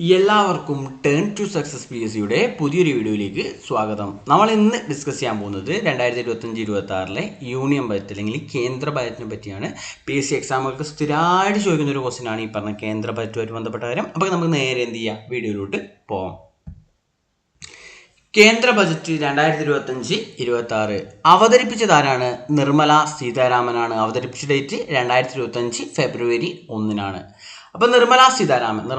എല്ലാവർക്കും turn to success PSCയുടെ പുതിയൊരു വീഡിയോയിലേക്ക് സ്വാഗതം. നമ്മൾ ഇന്ന് ഡിസ്കസ് ചെയ്യാൻ പോകുന്നത് 2025-26 യൂണിയൻ ബജറ്റ് അല്ലെങ്കിൽ കേന്ദ്ര ബജറ്റിനെ പറ്റിയാണ്. PSC എക്സാമുകൾക്ക് സ്ഥിരമായിട്ട് ചോദിക്കുന്ന ഒരു ക്വസ്റ്റ്യൻ ആണ് ഈ പറഞ്ഞ കേന്ദ്ര ബജറ്റുമായിട്ട് ബന്ധപ്പെട്ട കാര്യം. അപ്പോൾ നമുക്ക് നേരെ എന്ത് ചെയ്യാം, വീഡിയോയിലോട്ട് പോകാം. കേന്ദ്ര ബജറ്റ് 2025-26 അവതരിപ്പിച്ചതാരാണ്? നിർമ്മല സീതാരാമനാണ്. അവതരിപ്പിച്ച ഡേറ്റ് 2025 ഫെബ്രുവരി 1 അപ്പോൾ നിർമ്മല സീതാരാമൻ എന്ന്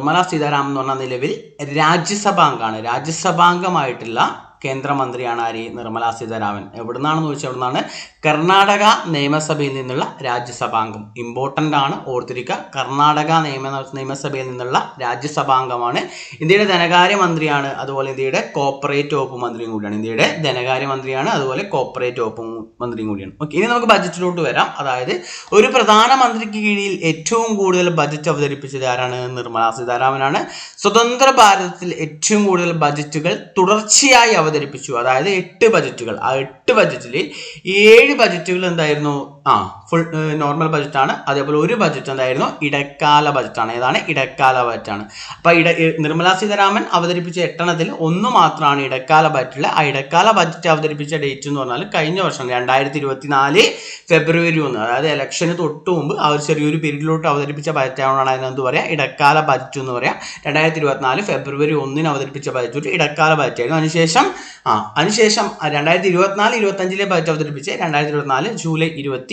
പറഞ്ഞ നിലവിൽ രാജ്യസഭാംഗമാണ്. രാജ്യസഭാംഗമായിട്ടുള്ള കേന്ദ്രമന്ത്രിയാണ് ആര്? നിർമ്മല സീതാരാമൻ. എവിടുന്നാണെന്ന് ചോദിച്ചാൽ എവിടുന്നാണ്? കർണാടക നിയമസഭയിൽ നിന്നുള്ള രാജ്യസഭാംഗം. ഇമ്പോർട്ടൻ്റ് ആണ്, ഓർത്തിരിക്കുക. കർണാടക നിയമസഭയിൽ നിന്നുള്ള രാജ്യസഭാംഗമാണ്. ഇന്ത്യയുടെ ധനകാര്യമന്ത്രിയാണ്, അതുപോലെ ഇന്ത്യയുടെ കോർപ്പറേറ്റ് വകുപ്പ് മന്ത്രിയും കൂടിയാണ്. ഇന്ത്യയുടെ ധനകാര്യമന്ത്രിയാണ്, അതുപോലെ കോർപ്പറേറ്റ് വകുപ്പ് മന്ത്രിയും കൂടിയാണ്. ഓക്കെ, ഇനി നമുക്ക് ബജറ്റിലോട്ട് വരാം. അതായത് ഒരു പ്രധാനമന്ത്രിക്ക് കീഴിൽ ഏറ്റവും കൂടുതൽ ബജറ്റ് അവതരിപ്പിച്ചത് ആരാണ്? നിർമ്മല സീതാരാമനാണ്. സ്വതന്ത്ര ഭാരതത്തിൽ ഏറ്റവും കൂടുതൽ ബജറ്റുകൾ തുടർച്ചയായി അവതരിപ്പിച്ചു. അതായത് 8 ബജറ്റുകൾ. ആ 8 ബജറ്റിൽ 7 ബജറ്റുകൾ എന്തായിരുന്നു? ഫുൾ നോർമൽ ബജറ്റാണ്. അതേപോലെ ഒരു ബജറ്റ് എന്തായിരുന്നു? ഇടക്കാല ബജറ്റാണ്. ഏതാണ്? ഇടക്കാല ബജറ്റാണ്. അപ്പൊ നിർമ്മല സീതാരാമൻ അവതരിപ്പിച്ച 8 ഒന്ന് മാത്രമാണ് ഇടക്കാല ബജറ്റിൽ. ആ ഇടക്കാല ബജറ്റ് അവതരിപ്പിച്ച ഡേറ്റ് എന്ന് പറഞ്ഞാൽ കഴിഞ്ഞ വർഷം 2024 ഫെബ്രുവരി 1, അതായത് ഇലക്ഷന് തൊട്ട് മുമ്പ് ആ ഒരു ചെറിയൊരു പീരീഡിലോട്ട് അവതരിപ്പിച്ച ബജറ്റാണ് അതിനെന്ത് പറയാ? ഇടക്കാല ബജറ്റ് എന്ന് പറയാം. 2024 ഫെബ്രുവരി 1 അവതരിപ്പിച്ച ബജറ്റ് ഇടക്കാല ബജറ്റായിരുന്നു. അതിനുശേഷം 2024-25 ബജറ്റ് അവതരിപ്പിച്ച് 2024 ജൂലൈ 23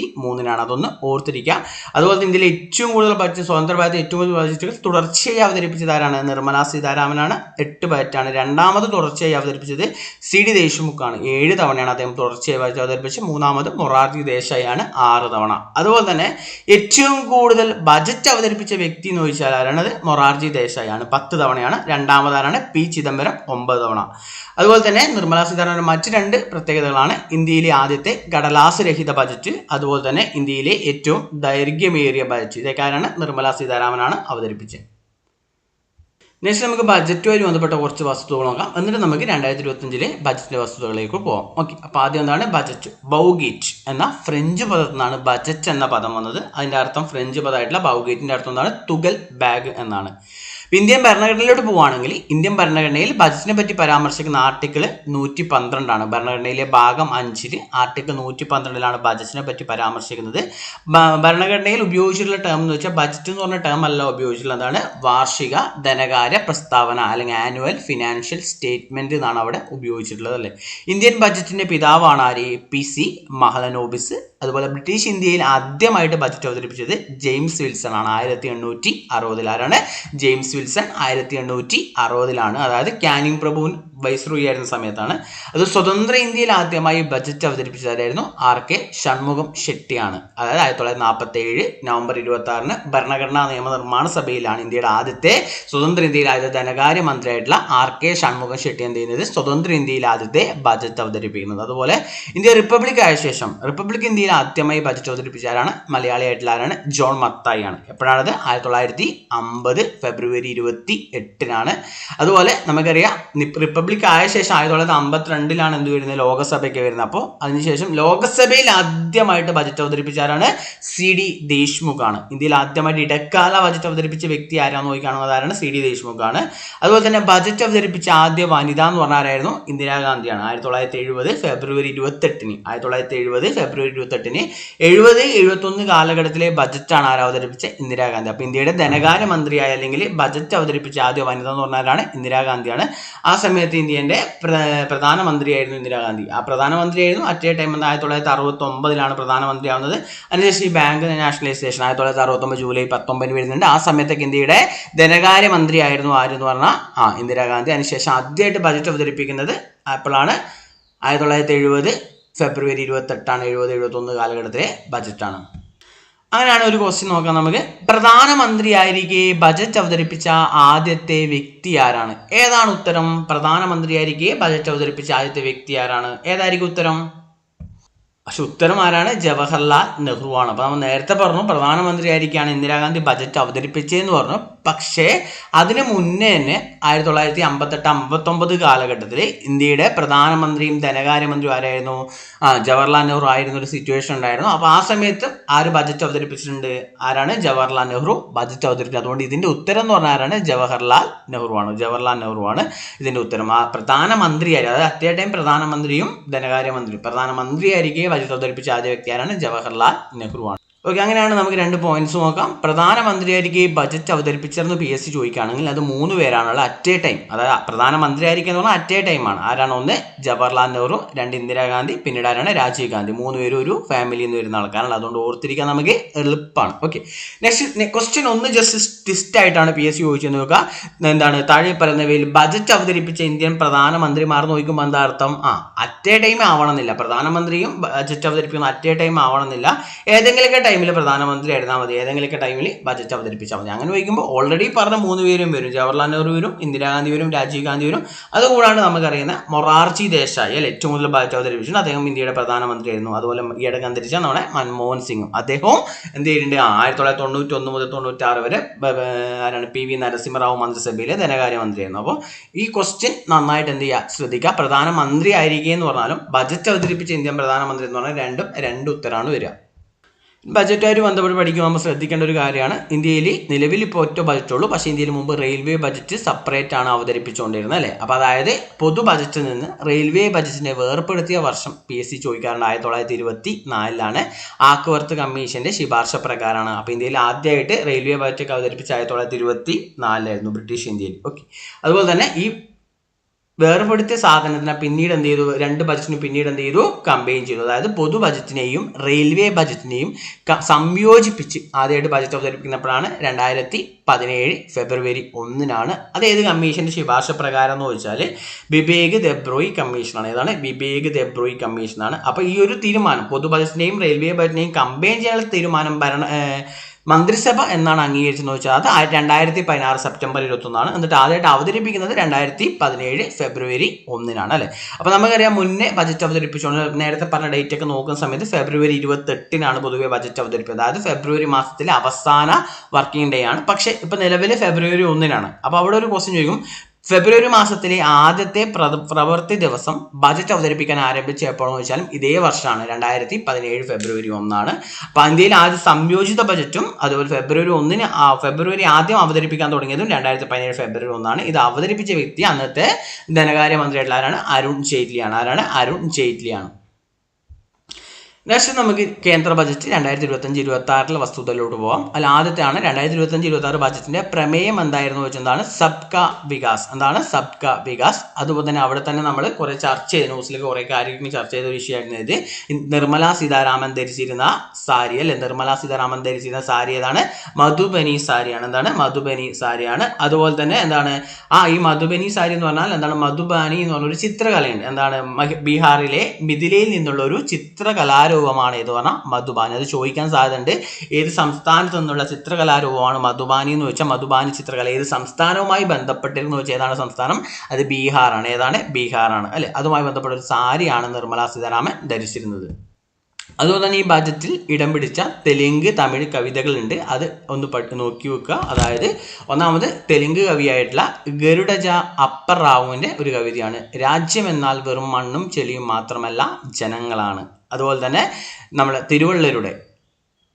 അതൊന്ന് ഓർത്തിരിക്കുക. അതുപോലെ ഇന്ത്യയിലെ ഏറ്റവും കൂടുതൽ ബജറ്റ്, സ്വതന്ത്ര ഭാരതത്തിൽ ഏറ്റവും കൂടുതൽ ബജറ്റുകൾ തുടർച്ചയായി അവതരിപ്പിച്ചതാരാണ്? നിർമ്മല സീതാരാമനാണ്. 8 ബജറ്റാണ്. രണ്ടാമത് തുടർച്ചയായി അവതരിപ്പിച്ചത് CD ദേശ്മുഖാണ്. 7 തവണയാണ് അദ്ദേഹം തുടർച്ചയായി ബജറ്റ് അവതരിപ്പിച്ച്. മൂന്നാമത് മൊറാർജി ദേശായിയാണ്, 6 തവണ. അതുപോലെ തന്നെ ഏറ്റവും കൂടുതൽ ബജറ്റ് അവതരിപ്പിച്ച വ്യക്തി എന്ന് ചോദിച്ചാൽ ആരാണത്? മൊറാർജി ദേശായിയാണ്, 10 തവണയാണ്. രണ്ടാമതാരാണ്? P ചിദംബരം, 9 തവണ. അതുപോലെ തന്നെ നിർമ്മല സീതാരാമൻ മറ്റ് 2 പ്രത്യേകതകളാണ്: ഇന്ത്യയിലെ ആദ്യത്തെ കടലാസ് രഹിത ബജറ്റ്, അതുപോലെ തന്നെ ഇന്ത്യയിലെ ഏറ്റവും ദൈർഘ്യമേറിയ ബജറ്റ്. ഇതൊക്കെയാണ് നിർമ്മല സീതാരാമനാണ് അവതരിപ്പിച്ചത്. നെക്സ്റ്റ് നമുക്ക് ബജറ്റുമായി ബന്ധപ്പെട്ട കുറച്ച് വസ്തുതകൾ നോക്കാം. എന്നിട്ട് നമുക്ക് 2025 ബജറ്റിന്റെ വസ്തുതകളിലേക്ക് പോകാം. ഓക്കെ, അപ്പോൾ ആദ്യം എന്താണ് ബജറ്റ്? ബൗഗീറ്റ് എന്ന ഫ്രഞ്ച് പദത്തിൽ നിന്നാണ് ബജറ്റ് എന്ന പദം വന്നത്. അതിന്റെ അർത്ഥം ഫ്രഞ്ച് പദമായിട്ടുള്ള ബൗഗീറ്റിന്റെ അർത്ഥം എന്താണ്? തുകൽ ബാഗ് എന്നാണ്. ഇന്ത്യൻ ഭരണഘടനയിലോട്ട് പോവുകയാണെങ്കിൽ ഇന്ത്യൻ ഭരണഘടനയിൽ ബജറ്റിനെ പറ്റി പരാമർശിക്കുന്ന ആർട്ടിക്കിൾ 112 ഭരണഘടനയിലെ ഭാഗം 5 ആർട്ടിക്കിൾ 112 ബജറ്റിനെ പറ്റി പരാമർശിക്കുന്നത്. ഭരണഘടനയിൽ ഉപയോഗിച്ചിട്ടുള്ള ടേം എന്ന് വെച്ചാൽ ബജറ്റ് എന്ന് പറഞ്ഞ ടേം അല്ല ഉപയോഗിച്ചിട്ടുള്ളത്. എന്താണ്? വാർഷിക ധനകാര്യ പ്രസ്താവന അല്ലെങ്കിൽ ആനുവൽ ഫിനാൻഷ്യൽ സ്റ്റേറ്റ്മെന്റ് എന്നാണ് അവിടെ ഉപയോഗിച്ചിട്ടുള്ളത്, അല്ലേ? ഇന്ത്യൻ ബജറ്റിന്റെ പിതാവാണ് ആര്? PC മഹലനോബിസ്. അതുപോലെ ബ്രിട്ടീഷ് ഇന്ത്യയിൽ ആദ്യമായിട്ട് ബജറ്റ് അവതരിപ്പിച്ചത് ജെയിംസ് വിൽസൺ ആണ്. 1860 ആരാണ്? ജെയിംസ് വിൽസൺ 1860 അതായത് കാനിങ് പ്രഭു വൈസ്രോയി ആയിരുന്ന സമയത്താണ്. അത് സ്വതന്ത്ര ഇന്ത്യയിൽ ആദ്യമായി ബജറ്റ് അവതരിപ്പിച്ചതായിരുന്നു RK ഷൺമുഖം ഷെട്ടിയാണ്. അതായത് 1947 നവംബർ 26 ഭരണഘടനാ നിയമനിർമ്മാണ സഭയിലാണ് ഇന്ത്യയുടെ ആദ്യത്തെ സ്വതന്ത്ര ഇന്ത്യയിൽ ആദ്യത്തെ ധനകാര്യ മന്ത്രിയായിട്ടുള്ള RK ഷൺമുഖം ഷെട്ടി എന്ത് ചെയ്യുന്നത്? സ്വതന്ത്ര ഇന്ത്യയിൽ ആദ്യത്തെ ബജറ്റ് അവതരിപ്പിക്കുന്നത്. അതുപോലെ ഇന്ത്യ റിപ്പബ്ലിക് ആയ ശേഷം റിപ്പബ്ലിക് ഇന്ത്യയിൽ ആദ്യമായി ബജറ്റ് അവതരിപ്പിച്ചാരാണ്? മലയാളിയായിട്ടുള്ള ആരാണ്? ജോൺ മത്തായി ആണ്. എപ്പോഴാണത്? 1950 ഫെബ്രുവരി 28 അതുപോലെ നമുക്കറിയാം റിപ്പബ്ലിക് ആയ ശേഷം 1952 എന്ത് വരുന്നത്? ലോകസഭയ്ക്ക് വരുന്നത്. അപ്പോൾ അതിനുശേഷം ലോകസഭയിൽ ആദ്യമായിട്ട് ബജറ്റ് അവതരിപ്പിച്ചാരാണ്? CD ദേശ്മുഖ് ആണ്. ഇന്ത്യയിൽ ആദ്യമായിട്ട് ഇടക്കാല ബജറ്റ് അവതരിപ്പിച്ച വ്യക്തി ആരാന്ന് നോക്കിക്കാണുന്നത് ആരാണ്? CD ദേശ്മുഖ് ആണ്. അതുപോലെ തന്നെ ബജറ്റ് അവതരിപ്പിച്ച ആദ്യ വനിത എന്ന് പറഞ്ഞ ആരായിരുന്നു? ഇന്ദിരാഗാന്ധിയാണ്. 1970 ഫെബ്രുവരി 28 70-71 കാലഘട്ടത്തിലെ ബജറ്റാണ് ആര് അവതരിപ്പിച്ച? ഇന്ദിരാഗാന്ധി. അപ്പൊ ഇന്ത്യയുടെ ധനകാര്യ മന്ത്രിയായ അല്ലെങ്കിൽ ബജറ്റ് അവതരിപ്പിച്ച ആദ്യ വനിത എന്ന് പറഞ്ഞാലാണ് ഇന്ദിരാഗാന്ധിയാണ്. ആ സമയത്ത് ഇന്ത്യന്റെ പ്രധാനമന്ത്രിയായിരുന്നു ഇന്ദിരാഗാന്ധി. ആ പ്രധാനമന്ത്രിയായിരുന്നു. അറ്റേ ടൈം 1969 പ്രധാനമന്ത്രിയാവുന്നത്. അതിനുശേഷം ഈ ബാങ്ക് നാഷണലൈസേഷൻ 1969 ജൂലൈ 19 വരുന്നുണ്ട്. ആ സമയത്തൊക്കെ ഇന്ത്യയുടെ ധനകാര്യ മന്ത്രിയായിരുന്നു ആരെന്ന് പറഞ്ഞാൽ ഇന്ദിരാഗാന്ധി. അതിനുശേഷം ആദ്യമായിട്ട് ബജറ്റ് അവതരിപ്പിക്കുന്നത് അപ്പോഴാണ് 1970 ഫെബ്രുവരി 28 70-71 കാലഘട്ടത്തിലെ ബജറ്റാണ്. അങ്ങനെയാണ് ഒരു ക്വസ്റ്റ്യൻ നോക്കാം നമുക്ക്. പ്രധാനമന്ത്രിയായിരിക്കെ ബജറ്റ് അവതരിപ്പിച്ച ആദ്യത്തെ വ്യക്തി ആരാണ്? ഏതാണ് ഉത്തരം? പ്രധാനമന്ത്രിയായിരിക്കെ ബജറ്റ് അവതരിപ്പിച്ച ആദ്യത്തെ വ്യക്തി ആരാണ്? ഏതായിരിക്കും ഉത്തരം? പക്ഷെ ഉത്തരം ആരാണ്? ജവഹർലാൽ നെഹ്റു ആണ്. അപ്പോൾ നമ്മൾ നേരത്തെ പറഞ്ഞു പ്രധാനമന്ത്രിയായിരിക്കാണ് ഇന്ദിരാഗാന്ധി ബജറ്റ് അവതരിപ്പിച്ചതെന്ന് പറഞ്ഞു. പക്ഷേ അതിന് മുന്നേ തന്നെ 1958-59 കാലഘട്ടത്തിൽ ഇന്ത്യയുടെ പ്രധാനമന്ത്രിയും ധനകാര്യമന്ത്രിയും ആരായിരുന്നു? ജവഹർലാൽ നെഹ്റു ആയിരുന്ന ഒരു സിറ്റുവേഷൻ ഉണ്ടായിരുന്നു. അപ്പോൾ ആ സമയത്ത് ആര് ബജറ്റ് അവതരിപ്പിച്ചിട്ടുണ്ട്? ആരാണ്? ജവഹർലാൽ നെഹ്റു ബജറ്റ് അവതരിപ്പിച്ചത്. അതുകൊണ്ട് ഇതിന്റെ ഉത്തരം എന്ന് പറഞ്ഞാൽ ആരാണ്? ജവഹർലാൽ നെഹ്റു ആണ്. ജവഹർലാൽ നെഹ്റു ആണ് ഇതിന്റെ ഉത്തരം. ആ പ്രധാനമന്ത്രിയായി, അതായത് അറ്റ് എ ടൈം പ്രധാനമന്ത്രിയും ധനകാര്യമന്ത്രിയും, പ്രധാനമന്ത്രിയായിരിക്കെ ബജറ്റ് അവതരിപ്പിച്ച ആദ്യ വ്യക്തി ആരാണ്? ജവഹർലാൽ നെഹ്റു ആണ്. ഓക്കെ, അങ്ങനെയാണ് നമുക്ക് 2 പോയിന്റ്സ് നോക്കാം. പ്രധാനമന്ത്രിയായിരിക്കും ഈ ബജറ്റ് അവതരിപ്പിച്ചതെന്ന് PSC ചോദിക്കുകയാണെങ്കിൽ അത് 3 പേരാണുള്ളത് അറ്റ് എ ടൈം. അതായത് പ്രധാനമന്ത്രിയായിരിക്കും എന്ന് പറഞ്ഞാൽ അറ്റ് എ ടൈം ആണ്. ആരാണ്? 1 ജവഹർലാൽ നെഹ്റു, 2 ഇന്ദിരാഗാന്ധി, പിന്നീട് ആരാണ്? രാജീവ് ഗാന്ധി. 3 പേരും ഒരു ഫാമിലിയിൽ നിന്ന് വരുന്ന ആൾക്കാരാണ്. അതുകൊണ്ട് ഓർത്തിരിക്കാൻ നമുക്ക് എളുപ്പമാണ്. ഓക്കെ, നെക്സ്റ്റ് ക്വസ്റ്റ്യൻ ഒന്ന് ജസ്റ്റ് ട്വിസ്റ്റ് ആയിട്ടാണ് PSC ചോദിച്ചത് നോക്കുക. എന്താണ്? താഴെ പറയുന്നവയിൽ ബജറ്റ് അവതരിപ്പിച്ച ഇന്ത്യൻ പ്രധാനമന്ത്രിമാർ നോക്കുമ്പോൾ എന്താ അർത്ഥം? അറ്റ് എ ടൈം ആവണമെന്നില്ല. പ്രധാനമന്ത്രിയും ബജറ്റ് അവതരിപ്പിക്കുന്ന അറ്റ് എ ടൈം ആവണമെന്നില്ല. ഏതെങ്കിലുമൊക്കെ ടൈമിൽ പ്രധാനമന്ത്രി ആയിരുന്നാൽ മതി, ഏതെങ്കിലുമൊക്കെ ടൈമിൽ ബജറ്റ് അവതരിപ്പിച്ചാൽ മതി. അങ്ങനെ വയ്ക്കുമ്പോൾ ഓൾറെഡി പറഞ്ഞ 3 പേരും വരും. ജവഹർലാൽ നെഹ്റു വരും, ഇന്ദിരാഗാന്ധി വരും, രാജീവ് ഗാന്ധി വരും. അതുകൂടാണ്ട് നമുക്കറിയുന്ന മൊറാർജി ദേശായി അല്ലെ ഏറ്റവും കൂടുതൽ ബജറ്റ് അവതരിപ്പിച്ചിട്ടുണ്ട്. അദ്ദേഹം ഇന്ത്യയുടെ പ്രധാനമന്ത്രി ആയിരുന്നു. അതുപോലെ ഈയിടെ അന്തരിച്ച നമ്മുടെ മൻമോഹൻ സിംഗും അദ്ദേഹവും എന്ത് ചെയ്തിട്ടുണ്ട്? 1991 മുതൽ 96 വരെ ആരാണ്? PV നരസിംഹറാവു മന്ത്രിസഭയിലെ ധനകാര്യമന്ത്രിയായിരുന്നു. അപ്പോൾ ഈ ക്വസ്റ്റ്യൻ നന്നായിട്ട് എന്ത് ചെയ്യുക? ശ്രദ്ധിക്കുക. പ്രധാനമന്ത്രി ആയിരിക്കുക എന്ന് പറഞ്ഞാലും ബജറ്റ് അവതരിപ്പിച്ച ഇന്ത്യൻ പ്രധാനമന്ത്രി എന്ന് പറഞ്ഞാൽ രണ്ട് ഉത്തരമാണ് വരിക. ബജറ്റുമായിട്ട് ബന്ധപ്പെട്ട് പഠിക്കുമ്പോൾ നമ്മൾ ശ്രദ്ധിക്കേണ്ട ഒരു കാര്യമാണ്, ഇന്ത്യയിൽ നിലവിൽ ഇപ്പോൾ ഒറ്റ ബജറ്റുള്ളൂ. പക്ഷേ ഇന്ത്യയിൽ മുമ്പ് റെയിൽവേ ബജറ്റ് സെപ്പറേറ്റ് ആണ് അവതരിപ്പിച്ചുകൊണ്ടിരുന്നത് അല്ലേ. അപ്പോൾ അതായത് പൊതു ബജറ്റിൽ നിന്ന് റെയിൽവേ ബജറ്റിനെ വേർപ്പെടുത്തിയ വർഷം PSC ചോദിക്കാറുണ്ട് 1924 ആക്വർത്ത് കമ്മീഷന്റെ ശുപാർശ പ്രകാരമാണ്. അപ്പോൾ ഇന്ത്യയിൽ ആദ്യമായിട്ട് റെയിൽവേ ബജറ്റ് അവതരിപ്പിച്ച 1924 ബ്രിട്ടീഷ് ഇന്ത്യയിൽ. ഓക്കെ, അതുപോലെ തന്നെ ഈ വേർപെടുത്തിയ സാധനത്തിനെ പിന്നീട് എന്ത് ചെയ്തു? 2 ബജറ്റിനും പിന്നീട് എന്ത് ചെയ്തു? കമ്പൈൻ ചെയ്തു. അതായത് പൊതു ബജറ്റിനെയും റെയിൽവേ ബജറ്റിനെയും സംയോജിപ്പിച്ച് ആദ്യമായിട്ട് ബജറ്റ് അവതരിപ്പിക്കുന്നപ്പോഴാണ് 2017 ഫെബ്രുവരി 1 അത് ഏത് കമ്മീഷന്റെ ശുപാർശ പ്രകാരം എന്ന് ചോദിച്ചാൽ ബിബേക് ദെബ്രോയി കമ്മീഷനാണ്. ഏതാണ്? ബിബേക് ദെബ്രോയി കമ്മീഷനാണ്. അപ്പോൾ ഈ ഒരു തീരുമാനം പൊതു ബജറ്റിനെയും റെയിൽവേ ബജറ്റിനെയും കമ്പൈൻ ചെയ്യാനുള്ള തീരുമാനം മന്ത്രിസഭ എന്നാണ് അംഗീകരിച്ചെന്ന് വെച്ചാൽ അത് 2016 സെപ്റ്റംബർ 21 എന്നിട്ട് ആദ്യമായിട്ട് അവതരിപ്പിക്കുന്നത് 2017 ഫെബ്രുവരി 1 അല്ലേ. അപ്പോൾ നമുക്കറിയാം മുന്നേ ബജറ്റ് അവതരിപ്പിച്ചുകൊണ്ട് നേരത്തെ പറഞ്ഞ ഡേറ്റ് ഒക്കെ നോക്കുന്ന സമയത്ത് ഫെബ്രുവരി 28 പൊതുവെ ബജറ്റ് അവതരിപ്പിച്ചത്. അതായത് ഫെബ്രുവരി മാസത്തിലെ അവസാന വർക്കിംഗ് ഡേ ആണ്. പക്ഷേ ഇപ്പം നിലവിൽ ഫെബ്രുവരി 1 അപ്പോൾ അവിടെ ഒരു ക്വസ്റ്റ്യൻ ചോദിക്കും, ഫെബ്രുവരി മാസത്തിലെ ആദ്യത്തെ പ്രവൃത്തി ദിവസം ബജറ്റ് അവതരിപ്പിക്കാൻ ആരംഭിച്ച എപ്പോഴെന്ന് വെച്ചാലും ഇതേ വർഷമാണ് 2017 ഫെബ്രുവരി 1. അപ്പോൾ ഇന്ത്യയിൽ ആദ്യ സംയോജിത ബജറ്റും അതുപോലെ ഫെബ്രുവരി ആദ്യം അവതരിപ്പിക്കാൻ തുടങ്ങിയതും 2017 ഫെബ്രുവരി 1. ഇത് അവതരിപ്പിച്ച വ്യക്തി അന്നത്തെ ധനകാര്യമന്ത്രിയായിട്ടുള്ള ആരാണ്? അരുൺ ജെയ്റ്റ്ലിയാണ്. ആരാണ്? അരുൺ ജെയ്റ്റ്ലിയാണ്. നെക്സ്റ്റ് നമുക്ക് കേന്ദ്ര ബജറ്റ് 2025-26 വസ്തുതയിലോട്ട് പോകാം. അതിൽ ആദ്യത്തെയാണ് 2025-26 ബജറ്റിന്റെ പ്രമേയം എന്തായിരുന്നു വെച്ചാൽ എന്താണ്? സബ്കാ വികാസ്. എന്താണ്? സബ്കാ വികാസ്. അതുപോലെ തന്നെ അവിടെ തന്നെ നമ്മൾ കുറെ ചർച്ച ചെയ്ത് ന്യൂസിലേക്ക് കുറെ കാര്യങ്ങൾ ചർച്ച ചെയ്ത വിഷയമായിരുന്നു ഇത്. നിർമ്മല സീതാരാമൻ ധരിച്ചിരുന്ന സാരി അല്ലെ. നിർമ്മല സീതാരാമൻ ധരിച്ചിരുന്ന സാരി ഏതാണ്? മധുബനി സാരിയാണ്. എന്താണ്? മധുബനി സാരിയാണ്. അതുപോലെ തന്നെ എന്താണ്? ഈ മധുബനി സാരി എന്ന് പറഞ്ഞാൽ എന്താണ്? മധുബാനി എന്ന് പറഞ്ഞൊരു ചിത്രകലയുണ്ട്. എന്താണ്? ബീഹാറിലെ മിഥിലയിൽ നിന്നുള്ള ഒരു ചിത്രകലാരൂപമാണ് ഇത് പറഞ്ഞാൽ മധുബാനി. അത് ചോദിക്കാൻ സാധ്യതയുണ്ട്. ഏത് സംസ്ഥാനത്ത് നിന്നുള്ള ചിത്രകലാരൂപമാണ് മധുബാനി എന്ന് വെച്ചാൽ മധുബാനി ചിത്രകല ഏത് സംസ്ഥാനവുമായി ബന്ധപ്പെട്ടിരുന്നു വെച്ചാൽ ഏതാണ് സംസ്ഥാനം? അത് ബീഹാറാണ്. ഏതാണ്? ബീഹാറാണ് അല്ലെ. അതുമായി ബന്ധപ്പെട്ട ഒരു സാരിയാണ് നിർമ്മല സീതാരാമൻ ധരിച്ചിരുന്നത്. അതുപോലെ തന്നെ ഈ ബജറ്റിൽ ഇടം പിടിച്ച തെലുങ്ക് തമിഴ് കവിതകളുണ്ട്. അത് ഒന്ന് നോക്കി വെക്കുക. അതായത് ഒന്നാമത് തെലുങ്ക് കവിയായിട്ടുള്ള ഗരുഡജ അപ്പർ റാവുവിൻ്റെ ഒരു കവിതയാണ്, രാജ്യം എന്നാൽ വെറും മണ്ണും ചെളിയും മാത്രമല്ല ജനങ്ങളാണ്. അതുപോലെ തന്നെ നമ്മുടെ തിരുവള്ളരുടെ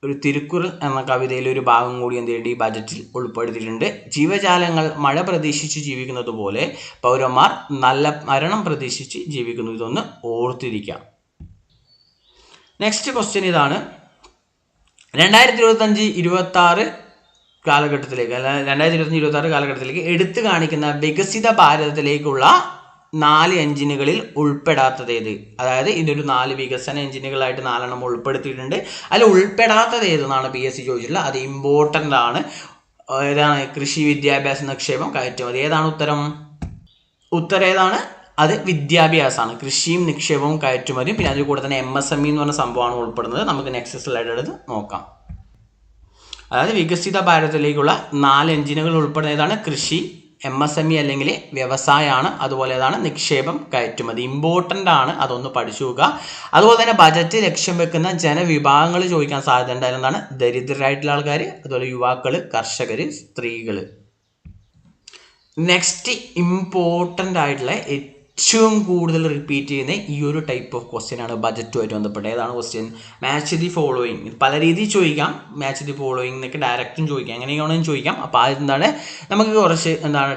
ഒരു തിരുക്കുറൾ എന്ന കവിതയിലെ ഒരു ഭാഗം കൂടി എന്ത് ചെയ്യേണ്ടി ഈ ബജറ്റിൽ ഉൾപ്പെടുത്തിയിട്ടുണ്ട്. ജീവജാലങ്ങൾ മഴ പ്രതീക്ഷിച്ച് ജീവിക്കുന്നത് പോലെ പൗരന്മാർ നല്ല മരണം പ്രതീക്ഷിച്ച് ജീവിക്കുന്നു. ഇതൊന്ന് ഓർത്തിരിക്കാം. നെക്സ്റ്റ് ക്വസ്റ്റ്യൻ ഇതാണ്. 2025-26 കാലഘട്ടത്തിലേക്ക് അല്ല 2025-26 കാലഘട്ടത്തിലേക്ക് എടുത്തു കാണിക്കുന്ന വികസിത ഭാരതത്തിലേക്കുള്ള 4 എഞ്ചിനുകളിൽ ഉൾപ്പെടാത്തത് ഏത്? അതായത് ഇതൊരു 4 വികസന എഞ്ചിനുകളായിട്ട് 4 ഉൾപ്പെടുത്തിയിട്ടുണ്ട്. അതിൽ ഉൾപ്പെടാത്തത് ഏതെന്നാണ് PSC ചോദിച്ചിട്ടുള്ളത്. അത് ഇമ്പോർട്ടൻ്റ് ആണ്. ഏതാണ്? കൃഷി, വിദ്യാഭ്യാസ, നിക്ഷേപം, കയറ്റുമതി. ഏതാണ് ഉത്തരം? ഉത്തരം ഏതാണ്? അത് വിദ്യാഭ്യാസമാണ്. കൃഷിയും നിക്ഷേപവും കയറ്റുമതിയും പിന്നെ അതിൽ കൂടെ തന്നെ MSME എന്ന് പറഞ്ഞ സംഭവമാണ് ഉൾപ്പെടുന്നത്. നമുക്ക് നെക്സ്റ്റ് സ്ലൈഡ് എടുത്ത് നോക്കാം. അതായത് വികസിത ഭാരതത്തിലേക്കുള്ള 4 എഞ്ചിനുകൾ ഉൾപ്പെടുന്ന ഏതാണ്? കൃഷി, MSME അല്ലെങ്കിൽ വ്യവസായമാണ്. അതുപോലെ ഏതാണ് നിക്ഷേപം കയറ്റുമതി. ഇമ്പോർട്ടൻ്റ് ആണ്, അതൊന്ന് പഠിച്ചു നോക്കുക. അതുപോലെ തന്നെ ബജറ്റ് ലക്ഷ്യം വെക്കുന്ന ജനവിഭാഗങ്ങൾ ചോദിക്കാൻ സാധ്യതയുണ്ട്. അതിലെന്താണ് ദരിദ്രരായിട്ടുള്ള ആൾക്കാർ, അതുപോലെ യുവാക്കൾ, കർഷകർ, സ്ത്രീകൾ. നെക്സ്റ്റ് ഇമ്പോർട്ടൻ്റ് ആയിട്ടുള്ള ഏറ്റവും കൂടുതൽ റിപ്പീറ്റ് ചെയ്യുന്ന ഈ ഒരു ടൈപ്പ് ഓഫ് ക്വസ്റ്റ്യൻ ആണ് ബജറ്റുമായിട്ട് ബന്ധപ്പെട്ട്. ഏതാണ് ക്വസ്റ്റ്യൻ? Match the following. പല രീതിയിൽ ചോദിക്കാം. മാച്ച് ദി ഫോളോയിങ് എന്നൊക്കെ ഡയറക്റ്റും ചോദിക്കാം, എങ്ങനെയാണെന്ന് ചോദിക്കാം. അപ്പോൾ അതെന്താണ്, നമുക്ക് കുറച്ച്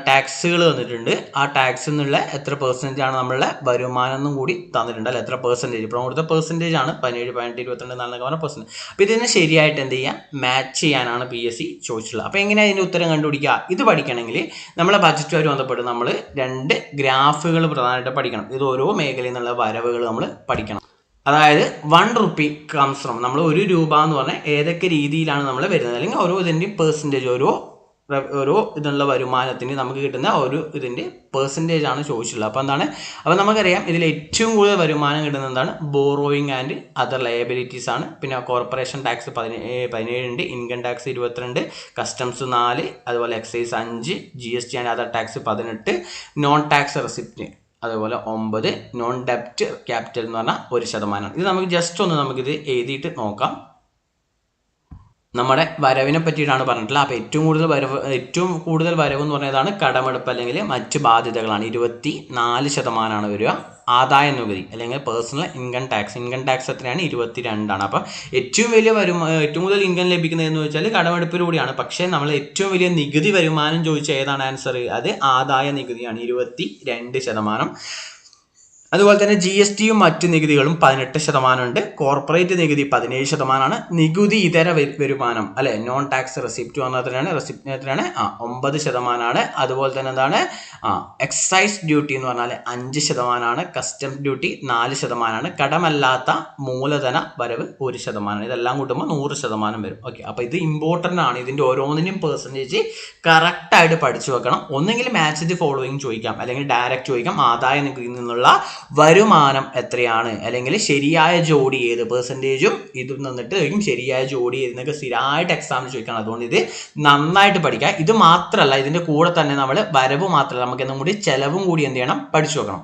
ടാക്സുകൾ തന്നിട്ടുണ്ട്. ആ ടാക്സ് എന്നുള്ള എത്ര പെർസെൻറ്റേജ് ആണ് നമ്മളുടെ വരുമാനം എന്നും കൂടി തന്നിട്ടുണ്ട് അല്ലെ. എത്ര പെർസെൻറ്റേജ്, ഇപ്പോൾ കൊടുത്ത പെർസെൻറ്റേജ് ആണ് 17, 18, 22, 4 പെർസെൻറ്റ്. അപ്പോൾ ഇതിന് ശരിയായിട്ട് എന്ത് ചെയ്യാം, മാച്ച് ചെയ്യാനാണ് PSC ചോദിച്ചിട്ടുള്ളത്. അപ്പോൾ എങ്ങനെയാണ് അതിൻ്റെ ഉത്തരം കണ്ടുപിടിക്കുക? ഇത് പഠിക്കണമെങ്കിൽ നമ്മളെ ബജറ്റുമായിട്ട് ബന്ധപ്പെട്ട് നമ്മൾ 2 ഗ്രാഫുകൾ പ്രധാനമായിട്ട് പഠിക്കണം. ഇത് ഓരോ മേഖലയിൽ നിന്നുള്ള വരവുകൾ നമ്മൾ പഠിക്കണം. അതായത് 1 rupee കംസ് ഫ്രം, നമ്മൾ 1 രൂപ എന്ന് പറഞ്ഞാൽ ഏതൊക്കെ രീതിയിലാണ് നമ്മൾ വരുന്നത്, അല്ലെങ്കിൽ ഓരോ ഇതിൻ്റെയും പെർസെൻറ്റേജ്, ഓരോ ഇതിനുള്ള വരുമാനത്തിന് നമുക്ക് കിട്ടുന്ന ഒരു ഇതിൻ്റെ പെർസെൻറ്റേജ് ആണ് ചോദിച്ചിട്ടുള്ളത്. അപ്പോൾ നമുക്കറിയാം ഇതിൽ ഏറ്റവും കൂടുതൽ വരുമാനം കിട്ടുന്നത് എന്താണ്? ബോറോയിങ് ആൻഡ് അതർ ലയബിലിറ്റീസ് ആണ്. പിന്നെ കോർപ്പറേഷൻ ടാക്സ് 17 ഉണ്ട്, ഇൻകം ടാക്സ് 22, കസ്റ്റംസ് 4, അതുപോലെ excise 5, GST and other tax 18, non tax receipt അതുപോലെ 9, നോൺ ഡെപ്റ്റ് ക്യാപിറ്റൽ എന്ന് പറഞ്ഞാൽ 1%. ഇത് നമുക്ക് ജസ്റ്റ് ഒന്ന് നമുക്കിത് എഴുതിയിട്ട് നോക്കാം. നമ്മുടെ വരവിനെ പറ്റിയിട്ടാണ് പറഞ്ഞിട്ടുള്ളത്. അപ്പോൾ ഏറ്റവും കൂടുതൽ വരവ് എന്ന് പറയുന്നതാണ് കടമെടുപ്പ് അല്ലെങ്കിൽ മറ്റ് ബാധ്യതകളാണ്. 24% വരിക. ആദായ നികുതി അല്ലെങ്കിൽ പേഴ്സണൽ ഇൻകം ടാക്സ് എത്രയാണ്? 22%. അപ്പോൾ ഏറ്റവും കൂടുതൽ ഇൻകം ലഭിക്കുന്നതെന്ന് വെച്ചാൽ കടമെടുപ്പിലൂടെയാണ്. പക്ഷേ നമ്മൾ ഏറ്റവും വലിയ നികുതി വരുമാനം ചോദിച്ച ഏതാണ് ആൻസർ? അത് ആദായ നികുതിയാണ്, 22%. അതുപോലെ തന്നെ GSTയും മറ്റ് നികുതികളും 18% ഉണ്ട്. കോർപ്പറേറ്റ് നികുതി 17%. നികുതി ഇതര വരുമാനം അല്ലെ, നോൺ ടാക്സ് റെസിപ്റ്റ് എത്രയാണ്? 9%. അതുപോലെ തന്നെ എന്താണ്, എക്സൈസ് ഡ്യൂട്ടി എന്ന് പറഞ്ഞാൽ 5%. Customs duty 4%. കടമല്ലാത്ത മൂലധന വരവ് 1%. ഇതെല്ലാം കൂട്ടുമ്പോൾ 100% വരും. ഓക്കെ, അപ്പോൾ ഇത് ഇമ്പോർട്ടൻ്റ് ആണ്. ഇതിൻ്റെ ഓരോന്നിനും പെർസെൻറ്റേജ് കറക്റ്റായിട്ട് പഠിച്ചു വെക്കണം. ഒന്നെങ്കിൽ മാച്ച് ദി ഫോളോയിങ് ചോദിക്കാം, അല്ലെങ്കിൽ ഡയറക്റ്റ് ചോദിക്കാം. ആദായ നികുതിയിൽ നിന്നുള്ള വരുമാനം എത്രയാണ്, അല്ലെങ്കിൽ ശരിയായ ജോഡി ഏത്, പെർസെൻറ്റേജും ഇതും നിന്നിട്ട് ചോദിക്കും. ശരിയായ ജോഡി ഏതെന്നൊക്കെ സ്ഥിരമായിട്ട് എക്സാമിന് ചോദിക്കണം. അതുകൊണ്ട് ഇത് നന്നായിട്ട് പഠിക്കുക. ഇത് മാത്രമല്ല, ഇതിൻ്റെ കൂടെ തന്നെ നമ്മൾ വരവ് മാത്രമല്ല, നമുക്ക് എന്നും കൂടി ചെലവും കൂടി എന്ത് ചെയ്യണം, പഠിച്ചു വെക്കണം.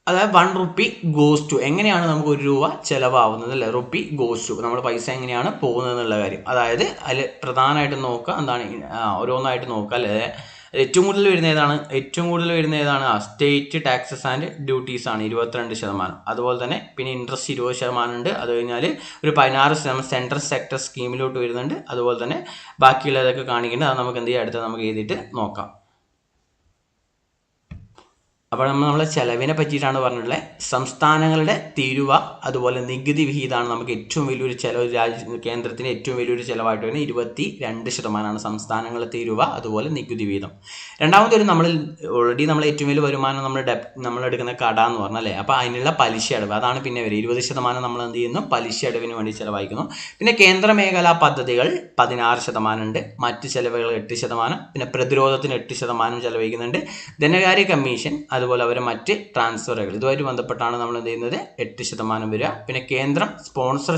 അതായത് 1 rupee ഗോസ് ടു, എങ്ങനെയാണ് നമുക്ക് 1 രൂപ ചിലവാകുന്നത് അല്ലേ, റുപ്പി ഗോസ് ടു, നമ്മൾ പൈസ എങ്ങനെയാണ് പോകുന്നത് എന്നുള്ള കാര്യം. അതായത് അതിൽ പ്രധാനമായിട്ടും നോക്കുക എന്താണ്, ഓരോന്നായിട്ട് നോക്കുക അല്ലേ. ഏറ്റവും കൂടുതൽ വരുന്ന ഏതാണ്? സ്റ്റേറ്റ് ടാക്സസ് ആൻഡ് ഡ്യൂട്ടീസ് ആണ്, 22%. അതുപോലെ തന്നെ പിന്നെ ഇൻട്രസ്റ്റ് 20% ഉണ്ട്. അത് കഴിഞ്ഞാൽ ഒരു 16% സെൻട്രൽ സെക്ടർ സ്കീമിലോട്ട് വരുന്നുണ്ട്. അതുപോലെ തന്നെ ബാക്കിയുള്ളതൊക്കെ കാണിക്കേണ്ടത്, അത് നമുക്ക് എന്ത് ചെയ്യാം, അടുത്ത നമുക്ക് എഴുതിയിട്ട് നോക്കാം. അപ്പോൾ നമ്മളെ ചെലവിനെ പറ്റിയിട്ടാണ് പറഞ്ഞിട്ടുള്ളത്. സംസ്ഥാനങ്ങളുടെ തീരുവ അതുപോലെ നികുതി വിഹിതമാണ് നമുക്ക് ഏറ്റവും വലിയൊരു ചെലവ്. കേന്ദ്രത്തിന് ഏറ്റവും വലിയൊരു ചിലവായിട്ട് വരുന്നത് 22% സംസ്ഥാനങ്ങളുടെ തീരുവ അതുപോലെ നികുതി വിഹിതം. രണ്ടാമതൊരു നമ്മൾ ഏറ്റവും വലിയ വരുമാനം നമ്മൾ എടുക്കുന്ന കട എന്ന് പറഞ്ഞാൽ അല്ലേ. അപ്പോൾ അതിനുള്ള പലിശ അടവ്, അതാണ് പിന്നെ വരും. 20% നമ്മൾ എന്ത് ചെയ്യുന്നു, പലിശ അടവിന് വേണ്ടി ചിലവഴിക്കുന്നു. പിന്നെ കേന്ദ്ര മേഖലാ പദ്ധതികൾ 16% ഉണ്ട്. മറ്റ് ചെലവുകൾ 8%. പിന്നെ പ്രതിരോധത്തിന് 8% ചിലവഴിക്കുന്നുണ്ട്. ധനകാര്യ കമ്മീഷൻ അതുപോലെ അവരെ മറ്റ് ട്രാൻസ്ഫറുകൾ ഇതുമായിട്ട് ബന്ധപ്പെട്ടാണ് നമ്മൾ എന്ത് ചെയ്യുന്നത്, 8% വരിക. പിന്നെ കേന്ദ്രം സ്പോൺസർ